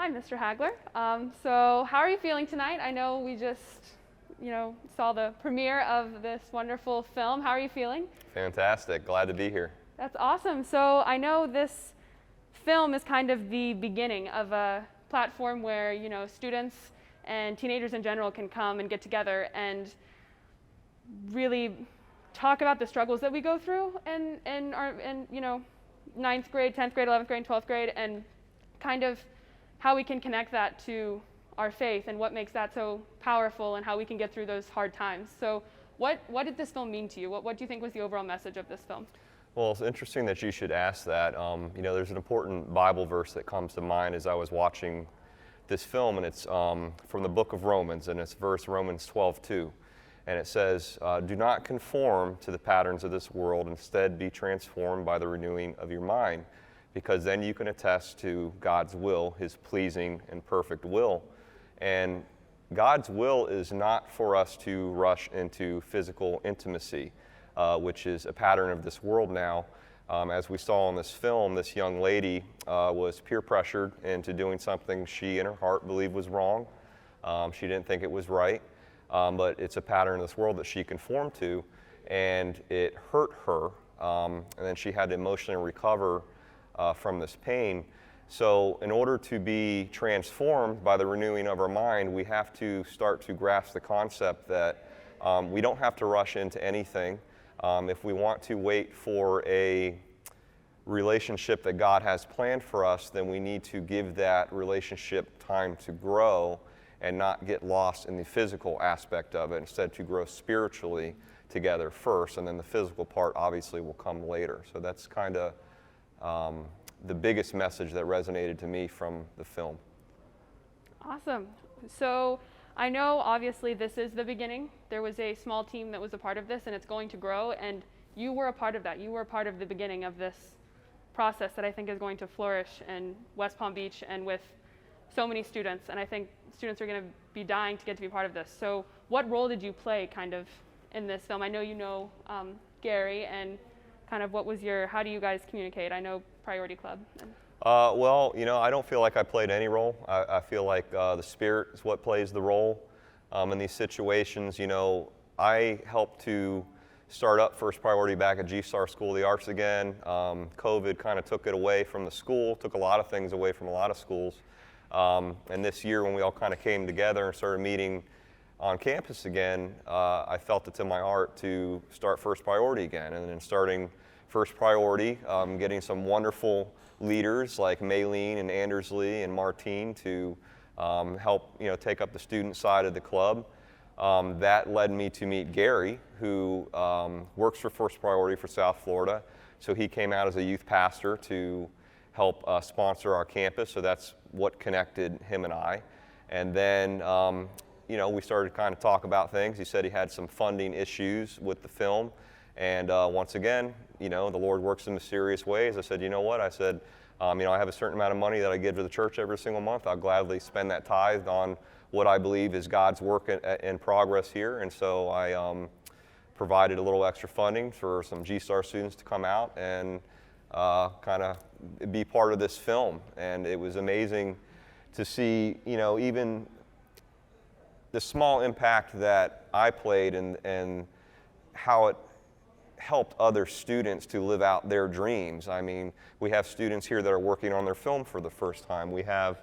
Hi, Mr. Hagler. So how are you feeling tonight? I know we just, saw the premiere of this wonderful film. How are you feeling? Fantastic. Glad to be here. That's awesome. So I know this film is kind of the beginning of a platform where, students and teenagers in general can come and get together and really talk about the struggles that we go through in our ninth grade, 10th grade, 11th grade, 12th grade, and kind of how we can connect that to our faith and what makes that so powerful and how we can get through those hard times. So what did this film mean to you? What do you think was the overall message of this film? Well, it's interesting that you should ask that. There's an important Bible verse that comes to mind as I was watching this film, and it's from the book of Romans, and it's Romans 12:2. And it says, do not conform to the patterns of this world, instead be transformed by the renewing of your mind, because then you can attest to God's will, his pleasing and perfect will. And God's will is not for us to rush into physical intimacy, which is a pattern of this world now. As we saw in this film, this young lady was peer pressured into doing something she in her heart believed was wrong. She didn't think it was right. But it's a pattern in this world that she conformed to, and it hurt her, and then she had to emotionally recover from this pain. So in order to be transformed by the renewing of our mind, we have to start to grasp the concept that we don't have to rush into anything. If we want to wait for a relationship that God has planned for us, then we need to give that relationship time to grow and not get lost in the physical aspect of it, instead to grow spiritually together first, and then the physical part obviously will come later. So that's kind of the biggest message that resonated to me from the film. Awesome. So I know obviously this is the beginning. There was a small team that was a part of this, and it's going to grow, and you were a part of that. You were a part of the beginning of this process that I think is going to flourish in West Palm Beach and with so many students, and I think students are going to be dying to get to be part of this. So what role did you play kind of in this film? I know you know Gary, and kind of how do you guys communicate? I know Priority Club. I don't feel like I played any role. I feel like the Spirit is what plays the role in these situations. I helped to start up First Priority back at Gstar School of the Arts again. COVID kind of took it away from the school, took a lot of things away from a lot of schools. And this year when we all kind of came together and started meeting on campus again, I felt it's in my heart to start First Priority again. And then starting First Priority, getting some wonderful leaders like Maylene and Andersley and Martine to help take up the student side of the club. That led me to meet Gary, who works for First Priority for South Florida. So he came out as a youth pastor to help sponsor our campus, so that's what connected him and I. And then, we started to kind of talk about things. He said he had some funding issues with the film, and once again, the Lord works in mysterious ways. I said, you know what? I said, I have a certain amount of money that I give to the church every single month. I'll gladly spend that tithe on what I believe is God's work in progress here, and so I provided a little extra funding for some Gstar students to come out and kind of be part of this film. And it was amazing to see, even the small impact that I played and how it helped other students to live out their dreams. I mean, we have students here that are working on their film for the first time. We have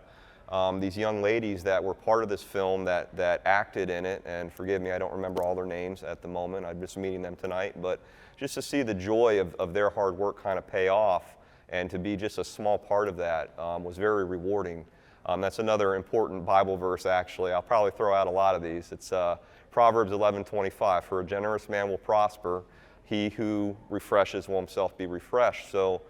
these young ladies that were part of this film that acted in it, and forgive me, I don't remember all their names at the moment. I'm just meeting them tonight, but just to see the joy of their hard work kind of pay off and to be just a small part of that was very rewarding. That's another important Bible verse, actually. I'll probably throw out a lot of these. It's Proverbs 11:25. For a generous man will prosper. He who refreshes will himself be refreshed. So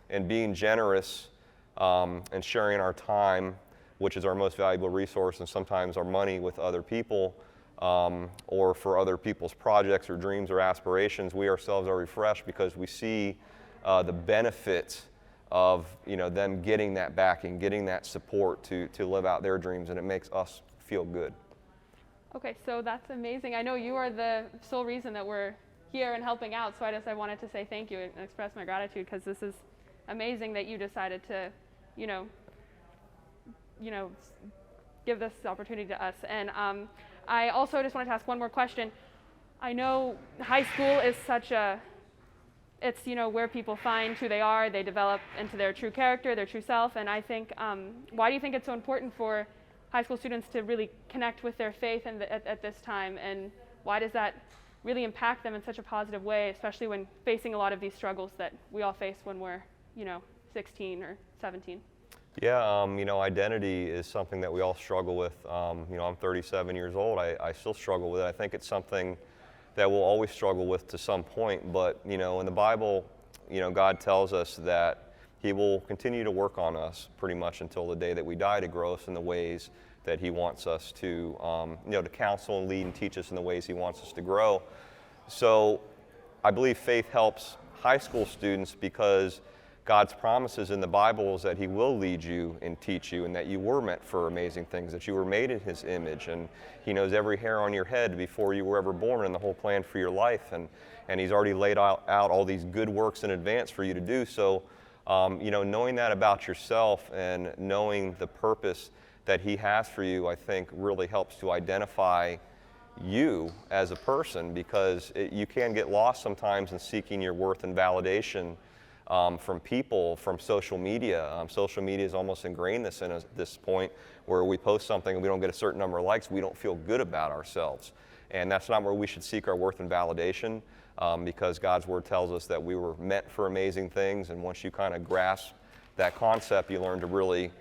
in being generous and sharing our time, which is our most valuable resource, and sometimes our money with other people, or for other people's projects or dreams or aspirations, we ourselves are refreshed because we see the benefits of them getting that backing, getting that support to live out their dreams, and it makes us feel good. Okay, so that's amazing. I know you are the sole reason that we're here and helping out, so I wanted to say thank you and express my gratitude, because this is amazing that you decided to, give this opportunity to us. And I also just wanted to ask one more question. I know high school is it's where people find who they are, they develop into their true character, their true self, and I think, why do you think it's so important for high school students to really connect with their faith at this time, and why does that really impact them in such a positive way, especially when facing a lot of these struggles that we all face when we're 16 or 17? Yeah, identity is something that we all struggle with. I'm 37 years old. I still struggle with it. I think it's something that we'll always struggle with to some point. But, in the Bible, God tells us that He will continue to work on us pretty much until the day that we die to grow us in the ways that He wants us to, to counsel and lead and teach us in the ways He wants us to grow. So I believe faith helps high school students because God's promises in the Bible is that He will lead you and teach you, and that you were meant for amazing things, that you were made in His image, and He knows every hair on your head before you were ever born and the whole plan for your life, and He's already laid out all these good works in advance for you to do. So, knowing that about yourself and knowing the purpose that He has for you, I think really helps to identify you as a person, because you can get lost sometimes in seeking your worth and validation from people, from social media. Social media is almost ingrained this point where we post something and we don't get a certain number of likes, we don't feel good about ourselves. And that's not where we should seek our worth and validation, because God's Word tells us that we were meant for amazing things, and once you kind of grasp that concept, you learn to really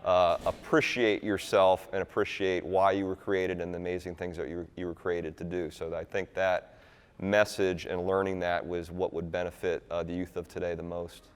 appreciate yourself and appreciate why you were created and the amazing things that you were created to do. So I think that message and learning that was what would benefit the youth of today the most.